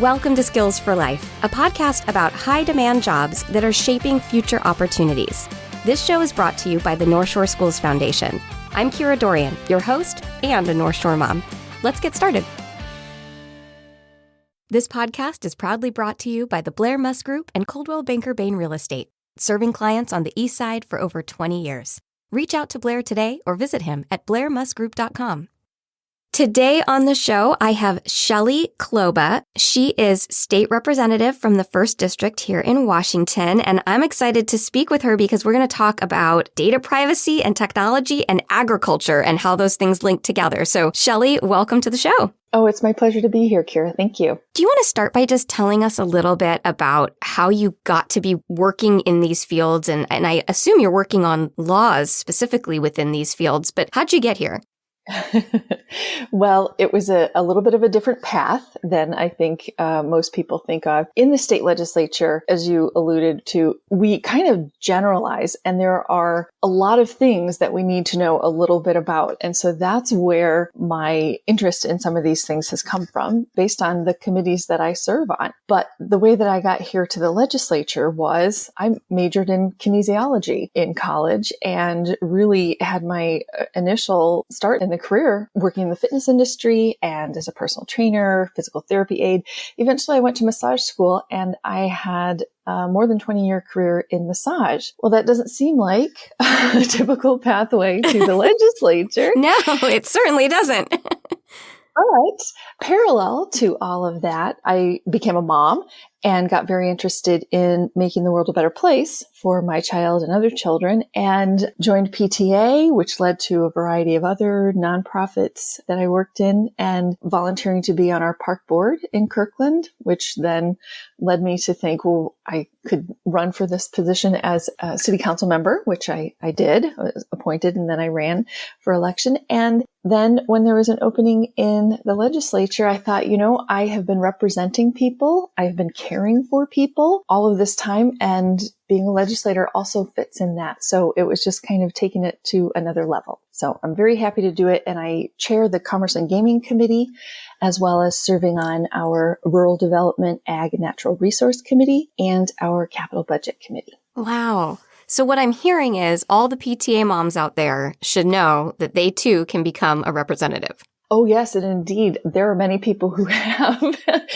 Welcome to Skills for Life, a podcast about high-demand jobs that are shaping future opportunities. This show is brought to you by the North Shore Schools Foundation. I'm Kira Dorrian, your host and a North Shore mom. Let's get started. This podcast is proudly brought to you by the Blair Musk Group and Coldwell Banker Bain Real Estate, serving clients on the East Side for over 20 years. Reach out to Blair today or visit him at blairmuskgroup.com. Today on the show, I have Shelley Kloba. She is state representative from the 1st District here in Washington, and I'm excited to speak with her because we're going to talk about data privacy and technology and agriculture and how those things link together. So, Shelley, welcome to the show. Oh, it's my pleasure to be here, Kira. Thank you. Do you want to start by just telling us a little bit about how you got to be working in these fields? And I assume you're working on laws specifically within these fields, but how'd you get here? Well, it was a little bit of a different path than I think most people think of. In the state legislature, as you alluded to, we kind of generalize, and there are a lot of things that we need to know a little bit about. And so that's where my interest in some of these things has come from, based on the committees that I serve on. But the way that I got here to the legislature was I majored in kinesiology in college and really had my initial start in the career working in the fitness industry and as a personal trainer, physical therapy aide. Eventually I went to massage school and I had a more than 20-year career in massage. Well, that doesn't seem like a typical pathway to the legislature. No, it certainly doesn't. But parallel to all of that, I became a mom and got very interested in making the world a better place for my child and other children, and joined PTA, which led to a variety of other nonprofits that I worked in, and volunteering to be on our park board in Kirkland, which then led me to think, well, I could run for this position as a city council member, which I did. I was appointed, and then I ran for election. And then when there was an opening in the legislature, I thought, I have been representing people. I've been caring for people all of this time, and being a legislator also fits in that. So it was just kind of taking it to another level. So I'm very happy to do it. And I chair the Commerce and Gaming Committee, as well as serving on our Rural Development, Ag, and Natural Resource Committee and our Capital Budget Committee. Wow. So what I'm hearing is all the PTA moms out there should know that they too can become a representative. Oh, yes. And indeed, there are many people who have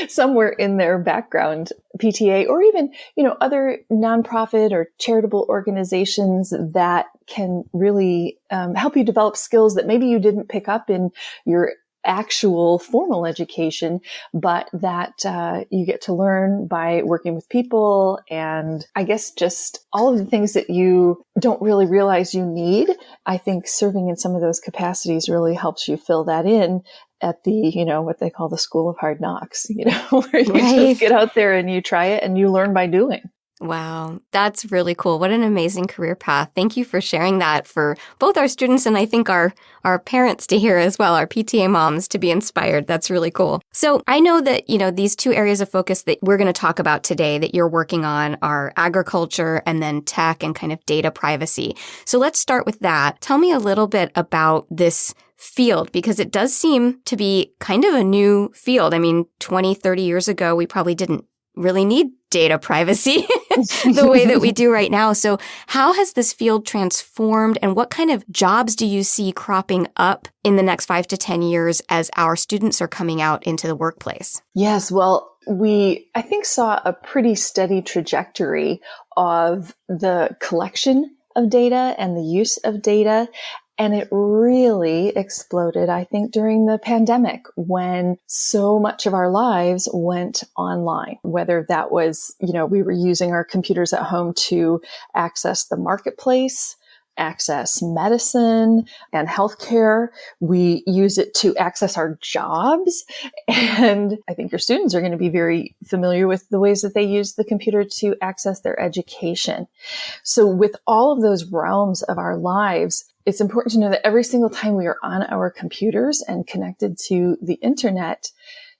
somewhere in their background PTA or even, other nonprofit or charitable organizations that can really help you develop skills that maybe you didn't pick up in your actual formal education, but that you get to learn by working with people, and I guess just all of the things that you don't really realize you need. I think serving in some of those capacities really helps you fill that in at the, what they call the school of hard knocks, where you just get out there and you try it and you learn by doing. Wow, that's really cool. What an amazing career path. Thank you for sharing that for both our students and I think our parents to hear as well, our PTA moms to be inspired. That's really cool. So I know that, these two areas of focus that we're going to talk about today that you're working on are agriculture and then tech and kind of data privacy. So let's start with that. Tell me a little bit about this field, because it does seem to be kind of a new field. I mean, 20, 30 years ago, we probably didn't really need data privacy the way that we do right now. So how has this field transformed, and what kind of jobs do you see cropping up in the next 5 to 10 years as our students are coming out into the workplace? Yes, well, we, I think, saw a pretty steady trajectory of the collection of data and the use of data. And it really exploded, I think, during the pandemic, when so much of our lives went online, whether that was, we were using our computers at home to access the marketplace, access medicine and healthcare. We use it to access our jobs. And I think your students are going to be very familiar with the ways that they use the computer to access their education. So with all of those realms of our lives, it's important to know that every single time we are on our computers and connected to the internet,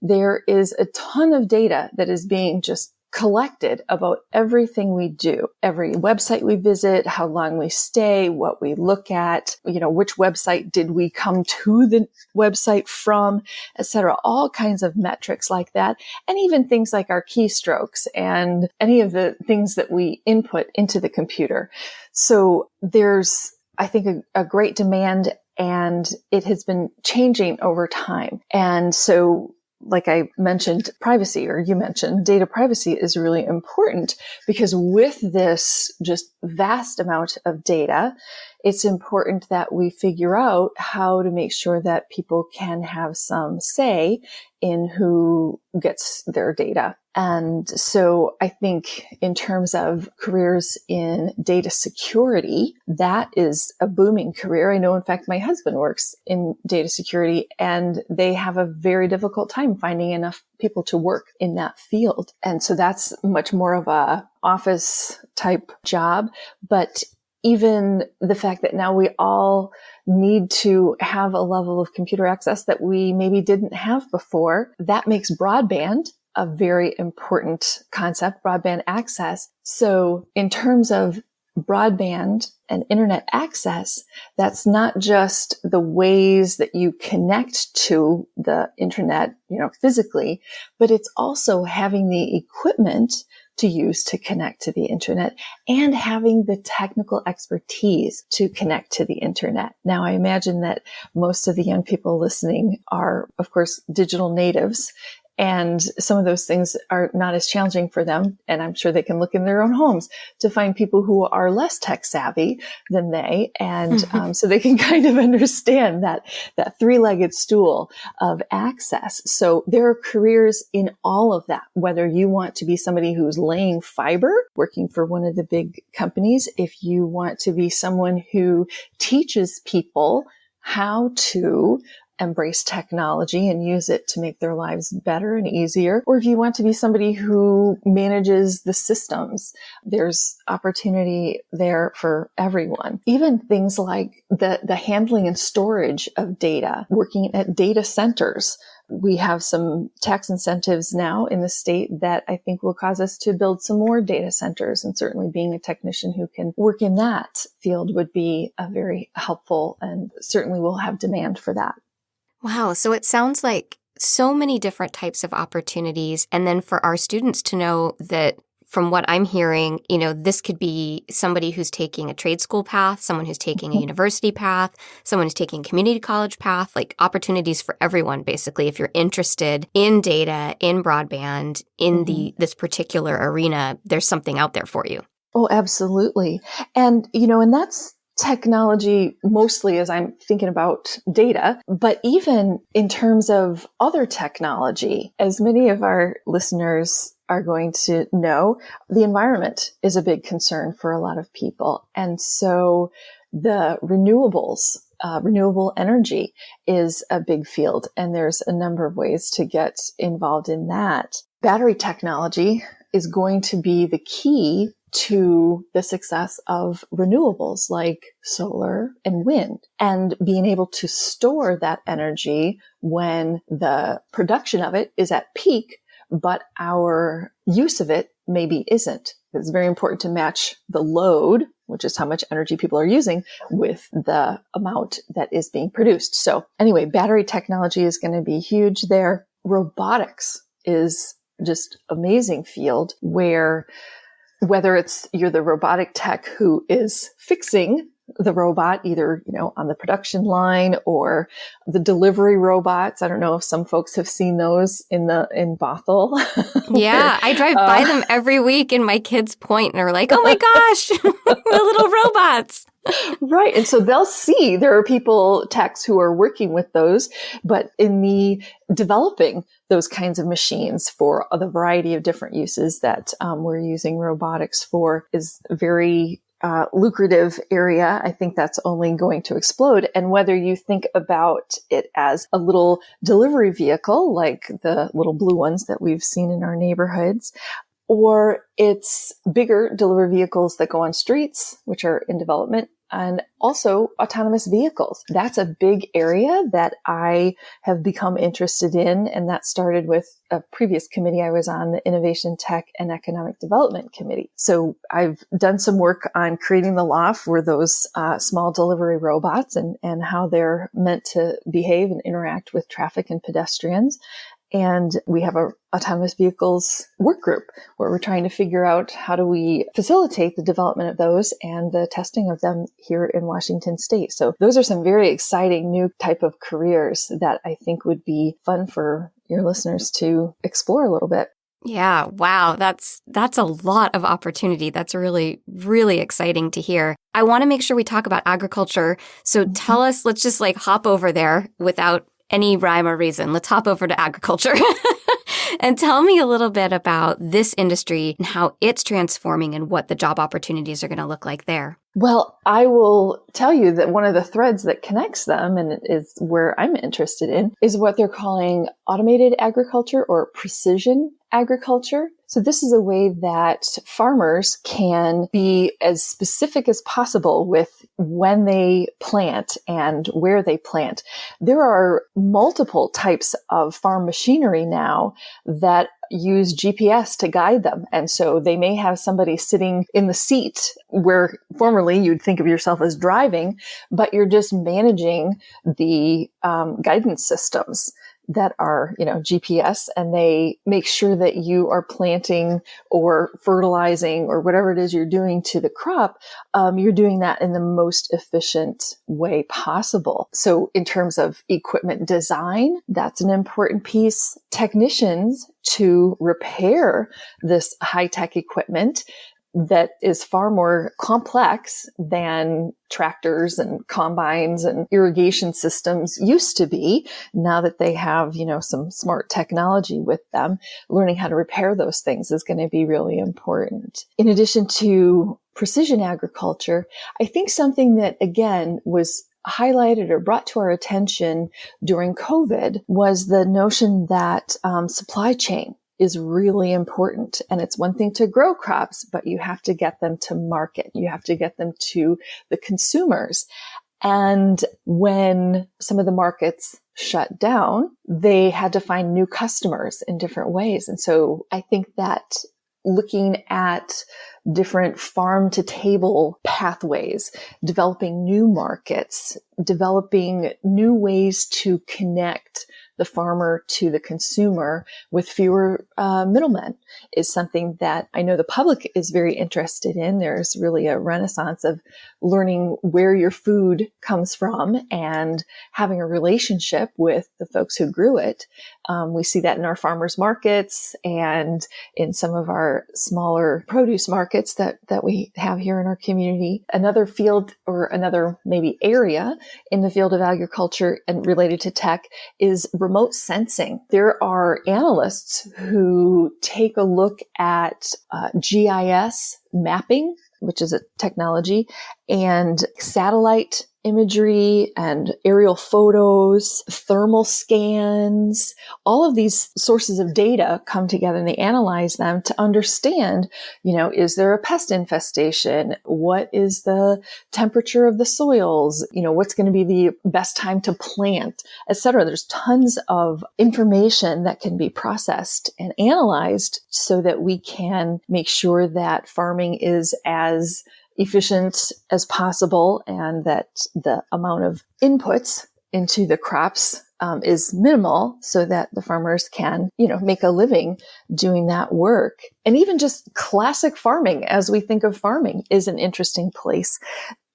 there is a ton of data that is being just collected about everything we do, every website we visit, how long we stay, what we look at, which website did we come to the website from, etc. All kinds of metrics like that. And even things like our keystrokes and any of the things that we input into the computer. So there's, I think, a great demand, and it has been changing over time. And so, like I mentioned, privacy, or you mentioned, data privacy is really important, because with this just vast amount of data, it's important that we figure out how to make sure that people can have some say in who gets their data. And so I think in terms of careers in data security, that is a booming career. I know, in fact, my husband works in data security, and they have a very difficult time finding enough people to work in that field. And so that's much more of a office type job. But even the fact that now we all need to have a level of computer access that we maybe didn't have before, that makes broadband a very important concept, broadband access. So in terms of broadband and internet access, that's not just the ways that you connect to the internet, physically, but it's also having the equipment to use to connect to the internet and having the technical expertise to connect to the internet. Now, I imagine that most of the young people listening are, of course, digital natives, and some of those things are not as challenging for them. And I'm sure they can look in their own homes to find people who are less tech savvy than they. And so they can kind of understand that three-legged stool of access. So there are careers in all of that, whether you want to be somebody who's laying fiber, working for one of the big companies, if you want to be someone who teaches people how to embrace technology and use it to make their lives better and easier. Or if you want to be somebody who manages the systems, there's opportunity there for everyone. Even things like the handling and storage of data, working at data centers. We have some tax incentives now in the state that I think will cause us to build some more data centers. And certainly being a technician who can work in that field would be a very helpful, and certainly we'll have demand for that. Wow. So it sounds like so many different types of opportunities. And then for our students to know that, from what I'm hearing, this could be somebody who's taking a trade school path, someone who's taking a university path, someone who's taking a community college path, like opportunities for everyone, basically. If you're interested in data, in broadband, in this particular arena, there's something out there for you. Oh, absolutely. And, and that's technology mostly as I'm thinking about data, but even in terms of other technology, as many of our listeners are going to know, the environment is a big concern for a lot of people. And so the renewables, renewable energy is a big field, and there's a number of ways to get involved in that. Battery technology is going to be the key to the success of renewables like solar and wind, and being able to store that energy when the production of it is at peak, but our use of it maybe isn't. It's very important to match the load, which is how much energy people are using, with the amount that is being produced. So anyway, battery technology is going to be huge there. Robotics is just amazing field where, whether it's you're the robotic tech who is fixing the robot, either, on the production line, or the delivery robots. I don't know if some folks have seen those in Bothell. Yeah, I drive by them every week, and my kids point and are like, "Oh my gosh, the little robots." Right. And so they'll see there are people, techs, who are working with those, but in the developing those kinds of machines for the variety of different uses that we're using robotics for is very lucrative area. I think that's only going to explode. And whether you think about it as a little delivery vehicle, like the little blue ones that we've seen in our neighborhoods, or it's bigger delivery vehicles that go on streets, which are in development, and also autonomous vehicles. That's a big area that I have become interested in. And that started with a previous committee I was on, the Innovation, Tech, and Economic Development Committee. So I've done some work on creating the law for those small delivery robots and how they're meant to behave and interact with traffic and pedestrians. And we have a autonomous vehicles work group where we're trying to figure out how do we facilitate the development of those and the testing of them here in Washington State. So those are some very exciting new type of careers that I think would be fun for your listeners to explore a little bit. Yeah. Wow. That's a lot of opportunity. That's really, really exciting to hear. I want to make sure we talk about agriculture. So tell us, let's just hop over there without any rhyme or reason. Let's hop over to agriculture and tell me a little bit about this industry and how it's transforming and what the job opportunities are going to look like there. Well, I will tell you that one of the threads that connects them and is where I'm interested in is what they're calling automated agriculture or precision agriculture. So this is a way that farmers can be as specific as possible with when they plant and where they plant. There are multiple types of farm machinery now that use GPS to guide them. And so they may have somebody sitting in the seat where formerly you'd think of yourself as driving, but you're just managing the guidance systems that are, GPS, and they make sure that you are planting or fertilizing or whatever it is you're doing to the crop. You're doing that in the most efficient way possible. So in terms of equipment design, that's an important piece. Technicians to repair this high-tech equipment that is far more complex than tractors and combines and irrigation systems used to be. Now that they have, some smart technology with them, learning how to repair those things is going to be really important. In addition to precision agriculture, I think something that, again, was highlighted or brought to our attention during COVID was the notion that supply chain is really important. And it's one thing to grow crops, but you have to get them to market. You have to get them to the consumers. And when some of the markets shut down, they had to find new customers in different ways. And so I think that looking at different farm to table pathways, developing new markets, developing new ways to connect the farmer to the consumer with fewer middlemen is something that I know the public is very interested in. There's really a renaissance of learning where your food comes from and having a relationship with the folks who grew it. We see that in our farmers markets and in some of our smaller produce markets that we have here in our community. Another field or another maybe area in the field of agriculture and related to tech is remote sensing. There are analysts who take a look at GIS mapping, which is a technology, and satellite imagery and aerial photos, thermal scans. All of these sources of data come together and they analyze them to understand, is there a pest infestation? What is the temperature of the soils? What's going to be the best time to plant, etc. There's tons of information that can be processed and analyzed so that we can make sure that farming is as efficient as possible and that the amount of inputs into the crops is minimal so that the farmers can, make a living doing that work. And even just classic farming, as we think of farming, is an interesting place.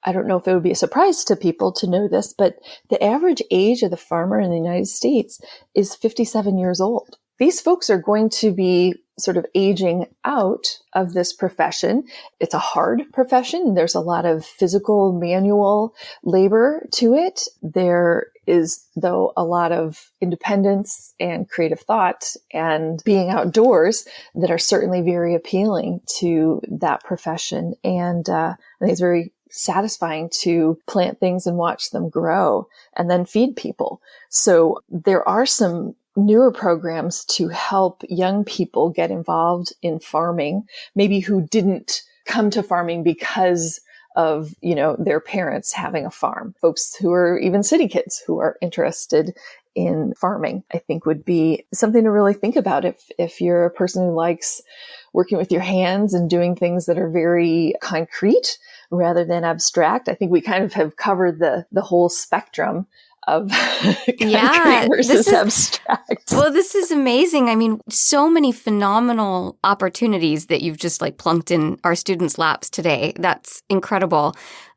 I don't know if it would be a surprise to people to know this, but the average age of the farmer in the United States is 57 years old. These folks are going to be sort of aging out of this profession. It's a hard profession. There's a lot of physical, manual labor to it. There is, though, a lot of independence and creative thought and being outdoors that are certainly very appealing to that profession. And I think it's very satisfying to plant things and watch them grow and then feed people. So there are some newer programs to help young people get involved in farming, maybe who didn't come to farming because of, their parents having a farm. Folks who are even city kids who are interested in farming, I think would be something to really think about if you're a person who likes working with your hands and doing things that are very concrete rather than abstract. I think we kind of have covered the whole spectrum of concrete versus abstract. Well, this is amazing. I mean, so many phenomenal opportunities that you've just plunked in our students' laps today. That's incredible.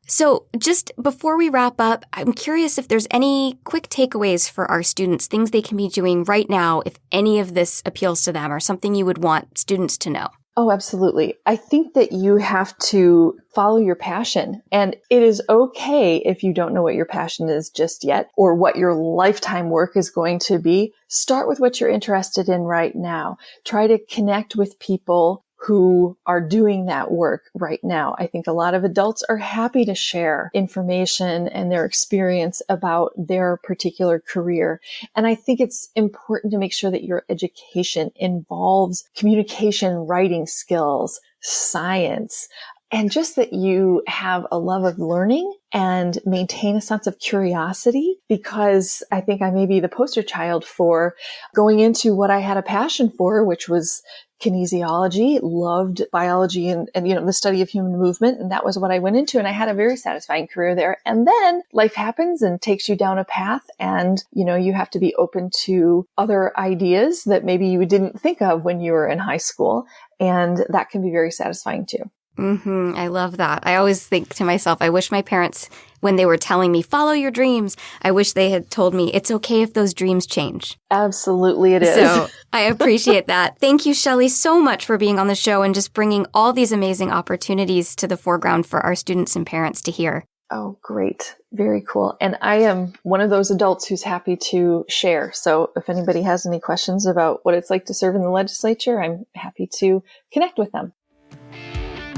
So just before we wrap up, I'm curious if there's any quick takeaways for our students, things they can be doing right now if any of this appeals to them or something you would want students to know. Oh, absolutely. I think that you have to follow your passion, and it is okay if you don't know what your passion is just yet or what your lifetime work is going to be. Start with what you're interested in right now. Try to connect with people who are doing that work right now. I think a lot of adults are happy to share information and their experience about their particular career. And I think it's important to make sure that your education involves communication, writing skills, science, and just that you have a love of learning and maintain a sense of curiosity, because I think I may be the poster child for going into what I had a passion for, which was kinesiology, loved biology and the study of human movement. And that was what I went into. And I had a very satisfying career there. And then life happens and takes you down a path. And, you have to be open to other ideas that maybe you didn't think of when you were in high school. And that can be very satisfying too. I love that. I always think to myself, I wish my parents, when they were telling me, follow your dreams, I wish they had told me it's okay if those dreams change. Absolutely it is. So I appreciate that. Thank you, Shelley, so much for being on the show and just bringing all these amazing opportunities to the foreground for our students and parents to hear. Oh, great. Very cool. And I am one of those adults who's happy to share. So if anybody has any questions about what it's like to serve in the legislature, I'm happy to connect with them.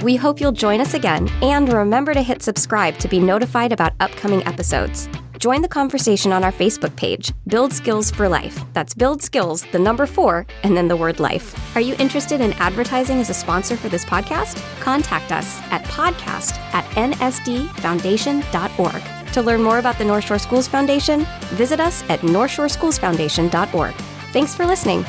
We hope you'll join us again, and remember to hit subscribe to be notified about upcoming episodes. Join the conversation on our Facebook page, Build Skills for Life. That's Build Skills, the number 4, and then the word life. Are you interested in advertising as a sponsor for this podcast? Contact us at podcast@nsdfoundation.org. To learn more about the North Shore Schools Foundation, visit us at northshoreschoolsfoundation.org. Thanks for listening.